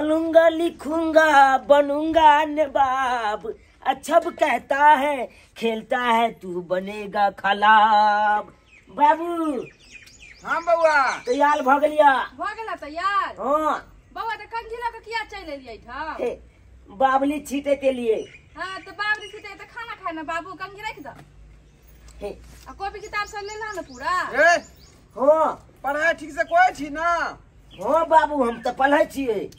पढ़ूंगा लिखूंगा बनूंगा नवाब, अच्छब कहता है खेलता है तू बनेगा खलाब। बाबू हाँ बउआ तैयार भ गेलिया? भ गेला तैयार। हाँ बउआ त कंघी लग किया चल एलियै था? बाबली छीटे के लिए। हां त बाबली छीटे त खाना खाए ना बाबू, कंघी रख द। आ कॉपी किताब सब ले ला ना पूरा। ए हाँ पढ़ाई ठीक से कोई छी ना? हाँ बाबू हम तो पढ़े छिए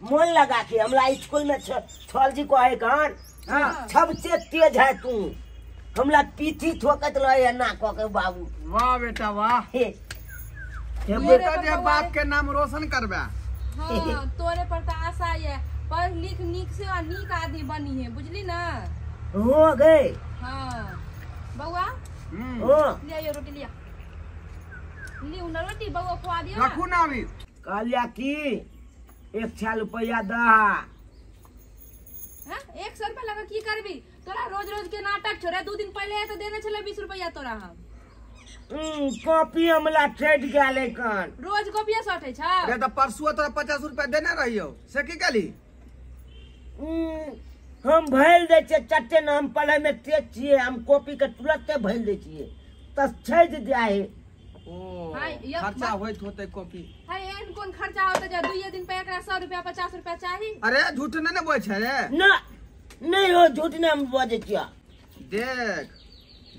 मन लगा के। हमरा स्कूल में छल जी कहे कान हाँ सबसे तेज है तू, हमरा पीठी ठोकत रहे ना कह के बाबू। वाह बेटा वाह, हे बेटा जे बाप के नाम रोशन करबे। हां तोरे पर त आशा है, पढ़ लिख नीक से और नीक आदमी बनी है, बुझली ना? हो गए। हां बउआ हाँ ले आइयो रोटी लिया, ली उन रोटी बउआ खवा दियो। रखू ना अभी। कहलिया की 1,000 रुपया दा। हां 100 रुपया लगा की करबी? तोरा रोज रोज के नाटक छोड़े, 2 दिन पहले तो देने छले 20 रुपया तोरा हम। कॉपी हमला ट्रेड गेले कान रोज कॉपिया सटे छ। अरे तो परसुआ तोरा 50 रुपया देने रहियो से की कली? हम भैल दे छे चट्टे ना, हम पढ़े में तेज छिए, हम कॉपी के तुरंत भैल दे छिए त छेद जाए। ओ हाँ, ये खर्चा होइत होते कॉपी। हाय एन कोन खर्चा होता जे 2 दिन पे एकरा 100 रुपया 50 रुपया चाहिए? अरे झूठ नहीं ना बोल छे रे। ना नहीं हो झूठ ना हम बजे छिया। देख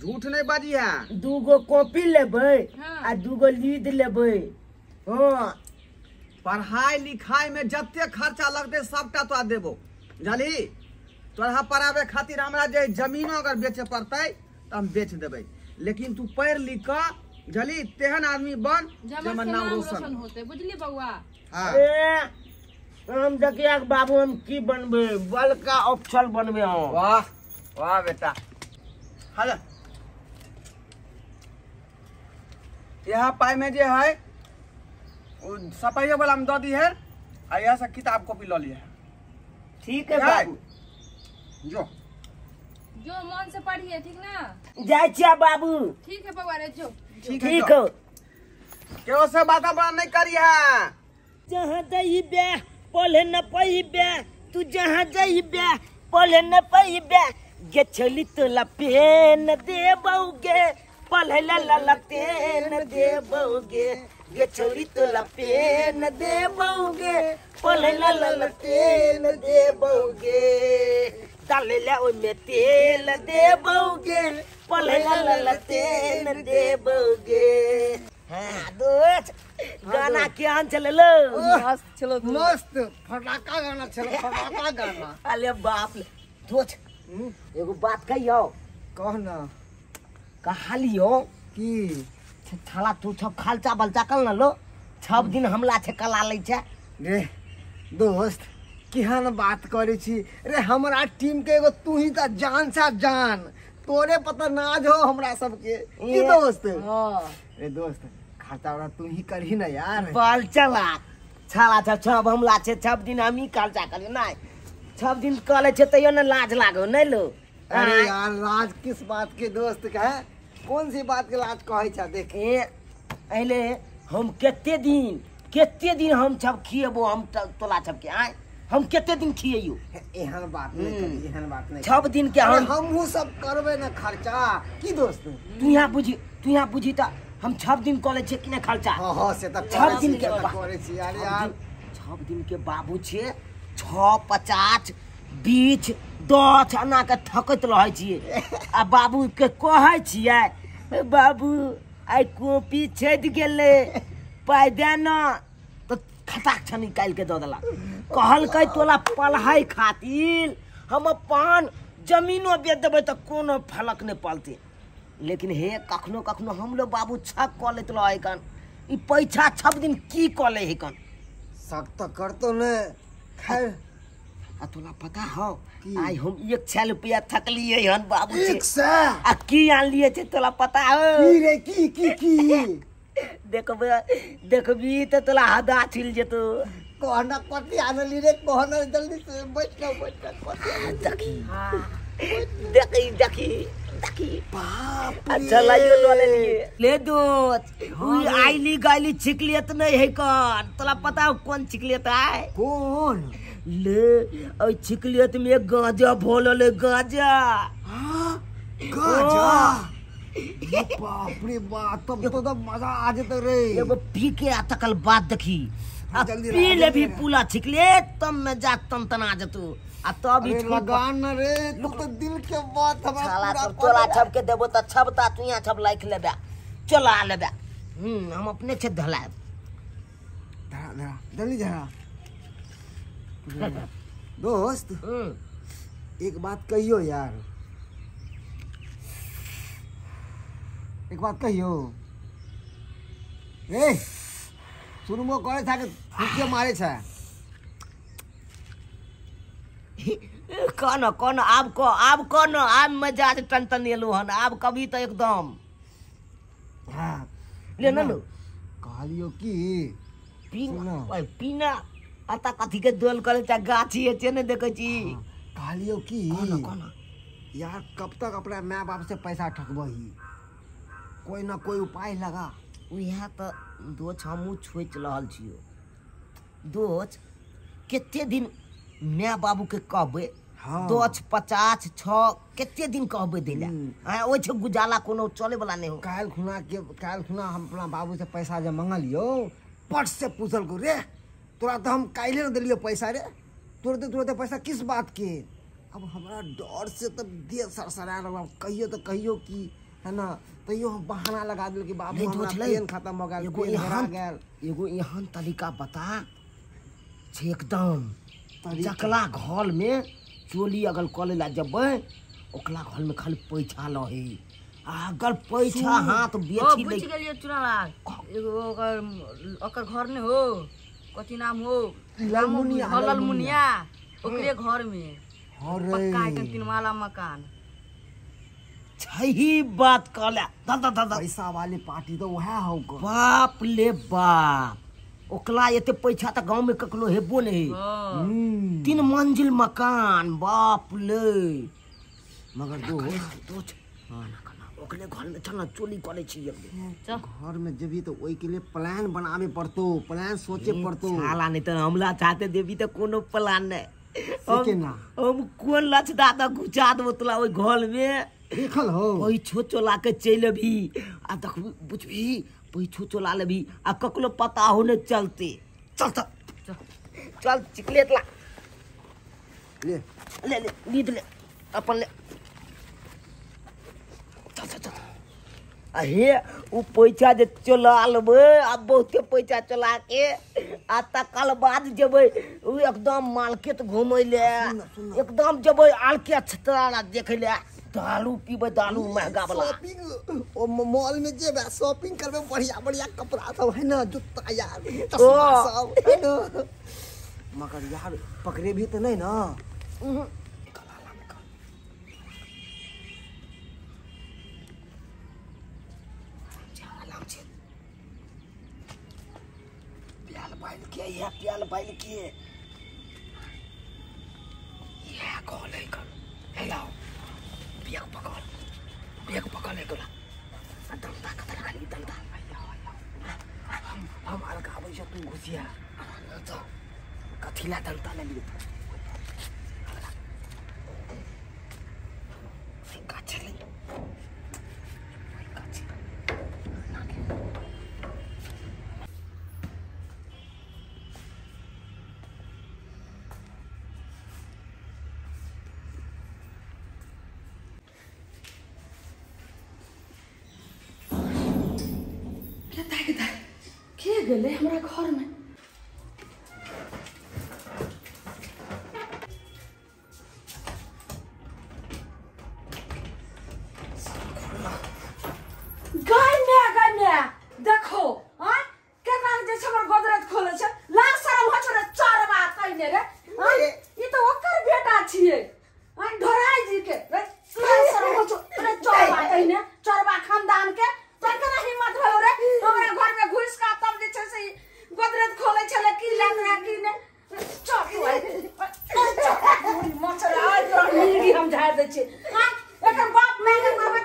झूठ नहीं बाजी है। 2 कॉपी लेबै हाँ। आ 2 लीड लेबै। हाँ पढ़ाई लिखाई में जत्ते खर्चा लगते सबटा तो देबो, जली तोरा पढ़ावे खातिर हमरा जे जमीनो अगर बेचे पड़ते तो हम बेच देबै, लेकिन तू पढ़ लिख कर जली तेहन आदमी बन जमन नाम रोशन होते, बुझली बउआ? हाँ हम देखिए बाबू हम की बनबे, बड़का अफसर बनबे हम। वाह वाह बेटा। हेलो यहाँ पाई में जे है सफाइया वाला में दो दी है, आ यहाँ से किताब कॉपी लो लिया है। ठीक है बाबू जो जो मन से पढ़िए, ठीक ना? जाय छिया बाबू। ठीक है बउआ रे जो। ठीक ठीक है हो। क्यों से वातावरण नहीं करी है? जहाँ जाइबे पढ़े न पाइबे, तू जहाँ जाइबे पढ़े न पाइबे, गे छली तो लपेन देबौगे, पढ़े ला लपेन देबौगे, गे छली तो लपेन देबौगे, पढ़े ला लपेन देबौगे, डाले ला ओमे तेल देबौगे, पढ़े ला लपेन देबौगे। हाँ दोस्त गाना क्या चलो? मस्त चलो मस्त फटाका गाना चलो, फटाका गाना। अरे बाप रे दोस्त एगो बात कहियो। कह ना। कहा लियो की थाला तू सब खालचा बलचा कल न लो 6 दिन हमला छे कला लै छे रे दोस्त केहन बात करे छी रे, हमरा टीम के एगो तू ही त जान सा जान, तोरे पता नाज हो हमरा सबके की दोस्त। हां रे दोस्त खाता वाला तू ही करही ना यार। बल चला छाला छ 6 हमला छे 6 दिन हम ही खालचा करे ना, 6 दिन कले छे तयो न लाज लागो नै लो। अरे यार लाज किस बात के दोस्त का है, कौन सी बात के लाज कहे छा? देख अइले हम केते दिन हम सब खिएबो, हम तोला सब के आए हम केते दिन खिएयो? एहन बात नहीं करी, एहन बात नहीं। 6 दिन के हमहू सब करबे ना खर्चा की दोस्त। तू यहाँ बुझी त हम 6 दिन कले छे कि ने खर्चा। हां हां से त 6 दिन के करे छी यार। 6 दिन के बाबू छे 6 50 20 10 आना के थकत रहे छिए, आ बाबू के कहे छिए बाबू आई कॉपी छेद गेले पाई दे ना, तो खटाक छ निकाल के द देला। कहल कई तोला पढ़ाई खातिर हम अपन जमीनो बेच देबे त कोनो फलक ने पलते, लेकिन हे कखनो कखनो हम लोग बाबू छक क लेत रहे कन ई पैसा 6 दिन की क ले हे कन सब तो करतो ने। खैर आ तोला पता हो आई हम 1,000 रुपया थकलिए हन बाबू से। 100 आ की आन लिए छे तोला पता हो? की रे की देखबी तो तोला हदा छिल जेतो। कहना कति आनली रे, कहना जल्दी से बैठ ना। देखी देखी ताकि बाप अच्छा लाइयो ले लिए ले दोस्त उई आईली गाइली चिकलियत नहीं है कौन तोला पता है कौन चिकलियत है कौन ले और चिकलियत में गांजा भोलले गांजा गाजा बाप रे बाप तब तो मजा आ जाता रे एगो पी के आता कल बात देखी अब जल्दी पी रहा, ले जल्दी भी रहा। पूला छिकले तब मैं जा तन तना जतू आ तब अरे ई लगान न रे तू तो दिल के बात हमरा साला पूरा तब तोला छप के देबो त छबता तू यहाँ छप लाइक लेबे चला लेबे हम अपने छे धलाए धरा धरा जल्दी धरा दोस्त एक बात कहियो यार एक बात कहियो ए सुनमो करे था कि फुके मारे छा कौन अब कौन अब मजाज टन एलू हन अब कभी तो एकदम हां ले न लो कहलियो कि पीना सुनो। ओए पीना आता कथी के दोल करे ता गाछी है ने देखै छी कहलियो कि कौन यार कब तक अपना माँ बाप से पैसा ठकबही कोई ना कोई उपाय लगा उहे तो दोस्त हमहू छोच रहल छियो दोस्त केते दिन माय बाबू के कहबे हाँ। 10 50 6 केते दिन कहबे देला ओइ छे गुजाला कोनो चले वाला नहीं हो काल खुना हम अपना बाबू से पैसा जब मंगलियो पट से पूछल को रे तोरा तो हम काइले न दिलियो पैसा रे तुरते पैसा किस बात के अब हमरा डर से तब देह सरसरा रहा कहियो कि है ना तैयो हम बहाना लगा दिल कि बाबू हमरा पेन खत्म हो गेल पेन हेरा गेल एगो एहन तरीका बता छे एकदम तरीका? जकला घर में चोली अगर कले ला जबै ओकला घर में खाली पैसा लहे अगर पैसा हाथ बेची ले बुझ गेलियो चुराला एगो ओकर घर ने हो कथी नाम हो ललमुनिया, ललमुनिया ओकरे घर में अरे पक्का है तीन वाला मकान सही बात कहला दादा पैसा वाली पार्टी तो वह हो बाप ले बाप ओकला एते पैसा त गांव में ककलो हेबो नहीं हाँ। 3 मंजिल मकान बाप ले मगर दोस्त ओकले घर में चल चोली करे छी चल घर में जबी तो ओई के लिए प्लान बनावे पड़तो प्लान सोचे पड़तो साला नहीं तो हमला चाहते देवी तो कोनो प्लान नहीं सेके ना हम कौन लचदा तो घुचा दो तोला ओइ घर में देखल हो ओइ छोचोला के चल भी आ देख बुझबी ओइ छोचोला लेबी आ ककलो पता हो ने चलते चल चल चिकलेट ला ले ले लीद ले अपन ले चल अहे उ पैसा जे चला लेबे अब बहुते पैसा चला के आ तकल बाद जेबै उ एकदम मार्केट घूमै ले एकदम जेबै आलके छतरा देखे ले दारू पीबे दारू महंगा वाला शॉपिंग ओ मॉल में जेबे शॉपिंग करबे बढ़िया कपड़ा सब है ना जूता यार ओ। चश्मा सब है ना मगर यार पकड़े भी तो नहीं ना प्याल बाइल के ये कॉल है कर हेलो बेग पकड़ ले गोला दंता कतरा खाली दंता हम अलग आबै छ तू घुसिया तो कथिला दंता ले लियो गाछ ले के गेले हमरा घर में गाय देखो हां केना जे हमर गोदरेज खोले छै लाख सारा हो छै चार बात कहने रे हां ई तो ओकर बेटा छिए हां ढोराई जी के रे लाख सारा हो छै रे चार बात कहने चरबा खानदान के तो केना हिम्मत भयो रे हमरा घर में घुस का तब जे छै से गोदरेज खोले छले की लात रा की ने चल मचरा आज मिली हम झाड़ दे छै हां एकर बाप मैं के कहबे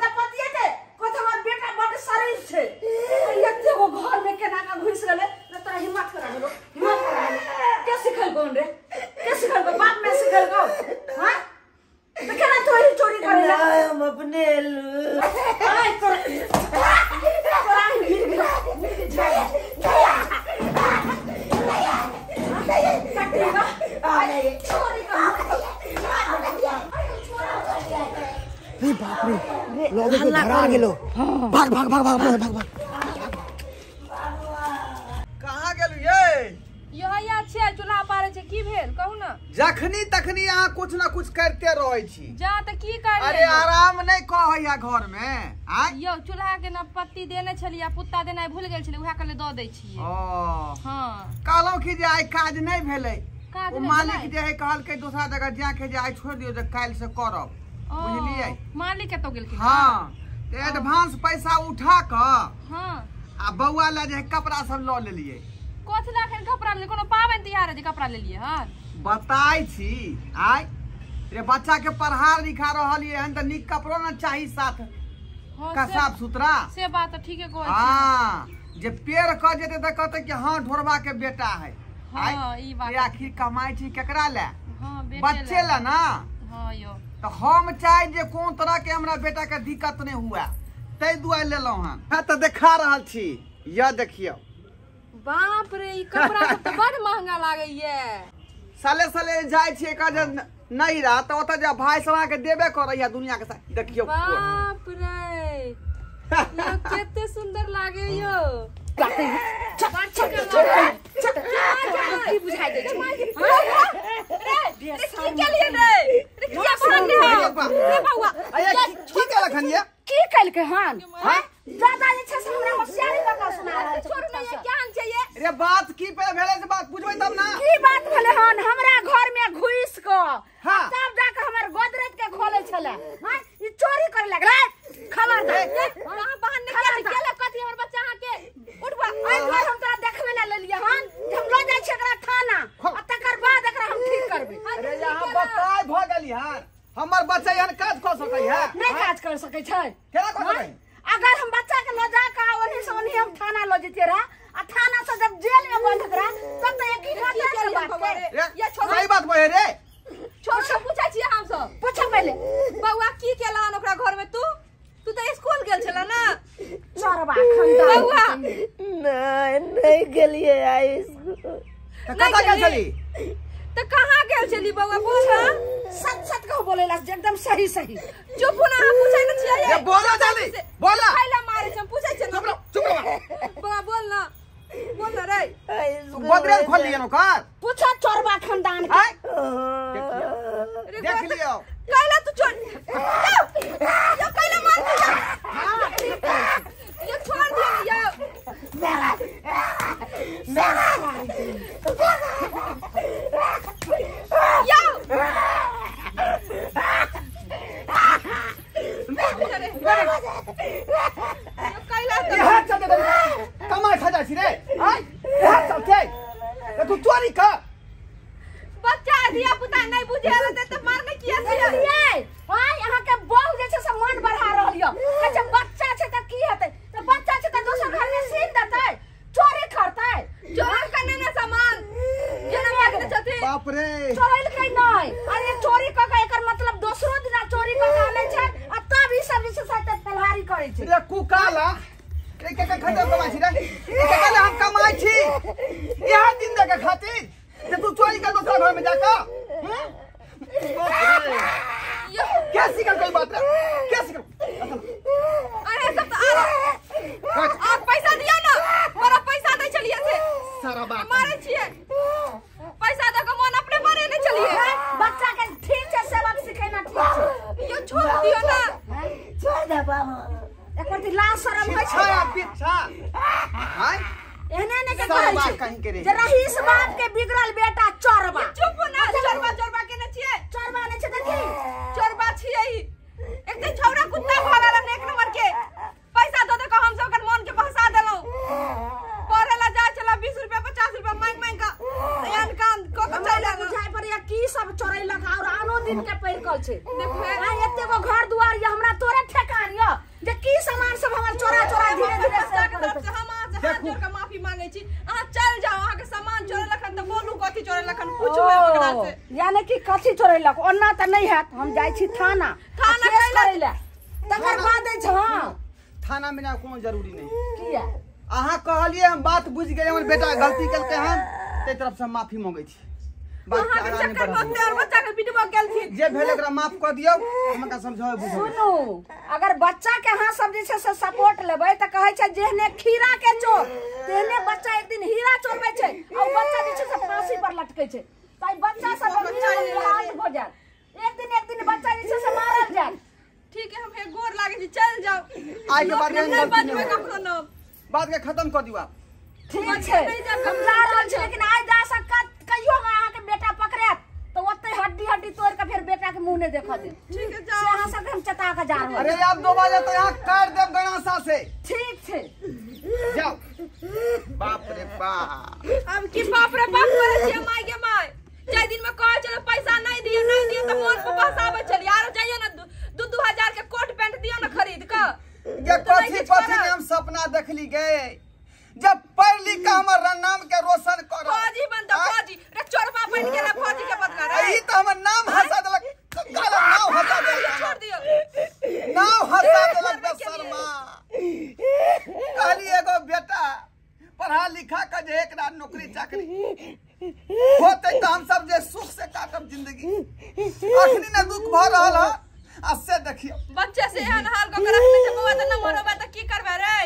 लगे के धरा गेलो। भाग भाग भाग भाग भाग भाग। कहाँ गेलू ये? यही छै चूल्हा पारे छै की भेल कहू ना। जखनी तखनी अहाँ कुछ ना कुछ करते रहै छी। जा त की कर अरे आराम नहीं कहैया घर में। यो चूल्हा के न पत्ती देने छलिया पुत्ता देनाइ भूल गेल छलिए उहा कले द दै छियै। हां कहलौ कि जे आइ काज नहीं भेलै। काज ओ मालिक जे है कहल के दूसरा जगह जाके जे आइ छोड़ दियो जे काल से करब। बुझलियै? मालिक कतो गेलखिन। हां एडवांस पैसा उठा क हां आ बौआ ला जे कपड़ा सब ल लेलिए। कथि लाखन कपड़ा ले कोनो पावन तिहार जे कपड़ा ले लिए हन। बताई छी आइ रे बच्चा के पढ़ा लिखा रहल ये हन त निक कपड़ो न चाही साथ का साफ सुथरा। से बात त ठीके कहै छी। हां जे पेड़ क जेते त कहते कि हां ढोरबा के बेटा है। हां ई बात आखिर कमाई छी केकरा ले? हां बेटे बच्चे ले ना। हां यो तो हम चाहे जे कोन तरह के हमरा बेटा के दिक्कत नहीं हुआ तै दुआ लेलौ हन। हां त देखा रहल छी या देखियो। बाप रे ई कपड़ा सब त बड़ महंगा लागैये। साले साले जाय छी का जे नहीं रहा त ओत जे भाई सभा के देबे करैया दुनिया के साथ देखियो। बाप रे यो केते सुंदर लागे यो। की बुझाई दे छै? रे की के लिए रे? रे किया बहन रे बउआ? अरे की के लखन ये? की कल के हन हां दादा जे छै से हमरा होशियारी लगा सुना रहल छै। छोड़ ना ये ज्ञान छै ये। रे बात की पे भेले से बात पूछबै तब ना। की बात भेले हन हमरा घर में घुस क हां तब जाके हमर गोदरेज के खोले छले। हां ई चोरी करे लगले। खबरदार कहां बहन ने केले कथि हमर बच्चा अहाँ के उठबा आई घर हम तोरा देखबे ला ले लिया हन। हम लो जाय छी एकरा थाना आ तकर बाद एकरा हम ठीक करबे। अरे यहां बताय भ गेली हन हमर बच्चा यहन काज क सकै है? नहीं काज कर सकै छै। केना क सकै? अगर हम बच्चा के ले जा का ओने से ओने हम थाना ले जेते रहा आ थाना से जब जेल में बंद करा तब तो एक ही बात के ये छोड़ सही बात कहे रे। छोड़ सब पूछा छी हम सब। पूछ पहले बउआ की केला हन ओकरा घर में तू त स्कूल गेल छला ना। चरबा खंडा बउआ नहीं गेलिए आई स्कूल। त कता गेल छली? त कहां गेल छली बउआ बोल ना। सच सच कहो बोलेला एकदम सही सही। चुप ना हम पूछै न छियै ये बोलो जल्दी बोल ना। खाइला मारे छ पूछै छ ना। चुप रह। बउआ बोल ना रे। तू गोदरेज खोल लियो न कर। पूछा चोरबा खानदान के। देख लियो। कैला तू छोड़ ये कैला मार दिया। हां ये छोड़ दिया कमाई खजा छी रे। हां चलते तू चोरी कर। बच्चा दिया पुता नहीं बुझे रहते त मारने किया से ये हां यहां के बहु जे छै से मन बढ़ा रहल यो। कहै बच्चा छै त की हेतै? त बच्चा छै त दोसर घर में सीन देतै चोरी करतै। चोर करने में सामान जेना मांगने छथि। बाप रे चोरैल के नहीं अरे चोरी क के एकर मतलब दोसरो दिना चोरी क के आनै छै आ तब ई सब जे छै से फलहारी करै छै। रे कुकाला रे के खतम कमाई छी रे। के कहले हम कमाई छी यहां दिन दे के खातिर ते तू चोरी कर दूसरा घर में जाकर। क्या सिखल कोई बात रे? क्या सिखल? अरे सब आप पैसा दिया ना बड़ा पैसा दे चलिए से सारा बात मारे छिए पैसा दे के मन अपने मारे नहीं चलिए। बच्चा के ठीक से सबक सिखाना ठीक छै। ये छोड़ दियो ना। छोड़ दे बाबा। एकर ती लाज शरम होइ छै। छा पीछा हां एहने ने के सारा कहै बात छै कहीं के रे। जे रहीस बाप के बिगड़ल बेटा चोरबा। चुप ना चोरबा के न छिए। चोरबा ने छै त की चोरबा छिए ई एक दिन छौरा कुत्ता भागल एक नंबर के पैसा दे के हम सब के मन के बहसा देलौ। पढ़ेला जा चला 20 रुपया 50 रुपया मांग का यान काम को चला बुझाई पर या की सब चोरैलक और आनो दिन के पैरकल छै। देखो आ एते गो घर दुआर या हमरा तोरे ठेकान यो जे की सामान सब हमर चोरा चोरा धीरे धीरे से तरफ से हम आज हाथ जोड़ के माफी मांगे छी। अहाँ चल जाओ अहाँ के सामान चोरे लखन त बोलू कथि चोरे लखन पूछू ओकरा से। यानी कि कथि चोरैलक ओना त नहीं हैत हम जाई छी थाना कैला तकर बाद छै। हां थाना में ना कोनो जरूरी नहीं। किया अहाँ कहलिए हम बात बुझ गए हमर बेटा गलती करके हम ते तरफ से माफी मांगे छी। बात अहाँ के के आगा नहीं चक्कर में बढ़ाबू। होते और बच्चा के पिटबो गेलथिन। जे भेल एकरा माफ कर दियौ, हमरा समझाओ बुझाओ। सुनू, अगर बच्चा के अहाँ सब जे छै से सपोर्ट लेबै तऽ कहै छै जेहने खीरा के चोर तेहने बच्चा एक दिन हीरा चोरबै छै और बच्चा जे छै से फांसी पर लटकै छै। ताई बच्चा सब हाथ भऽ जायत, एक दिन बच्चा जे छै से मारल जायत। ठीक है, हम गोर लागे छी, चल जाओ। आइ के बाद नहीं बजबै कखनो न। बात के खत्म कर दियौ आप। ठीक छै, हम जा रहल छी, लेकिन आइ जा सकत कहियो अहाँ के बेटा पकड़ात तो ओते हड्डी तोड़ के फिर बेटा के मुंह ने देखा दे। ठीक है, से जाओ। अहाँ सब हम चता के जा रहल। अरे आप 2 बजे तो यहाँ काट देव गणासा से। ठीक छै, जाओ। बाप रे बाप। हम की बाप रे बाप करे छी माय के माय। जाय दिन में कहै चलो पैसा नहीं दियो तो मन को बसाबे चली। यार जाइयो ना 2-2 हजार के कोट पैंट दियो ना खरीद के। ये कथी में हम सपना देखली गए जब पढ़ लिख के हमर नाम के रोशन करो। फौजी बनता फौजी रे चोरबा बन गेला फौजी के बदला रे। ई तो हमर नाम हंसा देलक। काला नाम हंसा देलक। छोड़ दियो। नाम हंसा देलक शर्मा। कहली एगो बेटा पढ़ा लिखा के जे एकरा नौकरी चाकरी होते तो हम सब जे सुख से काटब जिंदगी। अखनी न दुख भ रहल है। आ से देखियो बच्चे से एहन हाल को रखने से बउआ त न मरबा त की करबे रे।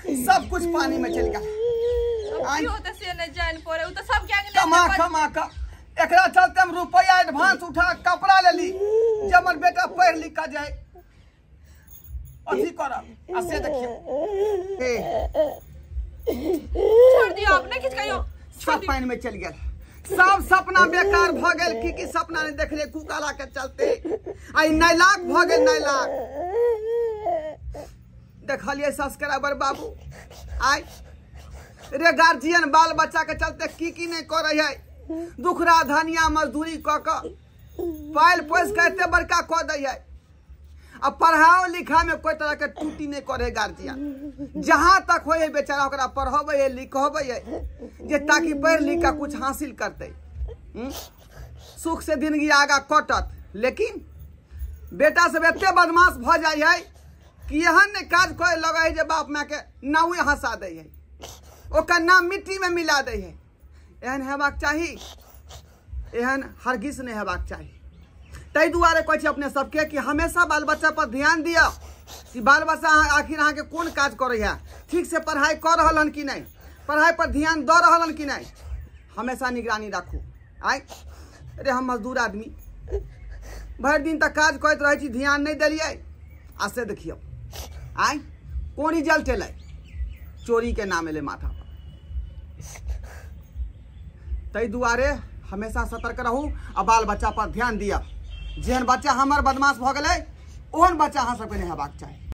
सब कुछ पानी में चल गया। की होते से नहीं जान पड़े। उ त सब के आगे कमा का एकरा चलते हम रुपया एडवांस उठा कपड़ा ले ली जब हमर बेटा पढ़ लिख के जाए अथी करब। आ से देखियो छोड़ दियो अपने किछ कहियो। सब पानी में चल गया। सब सपना बेकार भ गेल। की सपना नहीं देखले कुकाला के चलते। आई 9 लाख भ गेल 9 लाख। देखलिए सब्सक्राइबर बाबू आई रे गार्जियन बाल बच्चा के चलते की नहीं कर रही है। दुखरा धनिया मजदूरी क पाल पोस के एते बड़का क दै है। अब पढ़ाओ लिखा में कोई तरह के टूटी नहीं करे गार्जियन। जहां तक हो बेचारा ओकरा पढ़ाबे है लिखबे है जे ताकि पढ़ लिख के कुछ हासिल करते सुख से जिंदगी आगा कटत। लेकिन बेटा सब एते बदमाश भ जाय है कि एहन काज करे लगे है जे बाप माँ के नावे हंसा दे है, ओकर नाम मिट्टी में मिला दे है। एहन हेबाक चाही, एहन हरगिज नहीं हेबाक चाही। तै दुआरे कहै छी अपने सबके कि हमेशा बाल बच्चा पर ध्यान दिया कि बाल बच्चा आखिर अहाँ के कोन काज करे है, ठीक से पढ़ाई कर रहल हन कि नहीं, पढ़ाई पर ध्यान द रहल हन कि नहीं, हमेशा निगरानी राखू। आइ अरे हम मजदूर आदमी भर दिन तक काज करत रहे छी, ध्यान नहीं दिलियै। आ से देखियो आइ कोन रिजल्ट एलै, चोरी के नाम एलै माथा पर। तै दुआरे हमेशा सतर्क रहू आ बाल बच्चा पर ध्यान दिया। जेहन बच्चा हमर बदमाश भ गेलै ओहन बच्चा अहाँ सबके नहीं हेबाक चाही।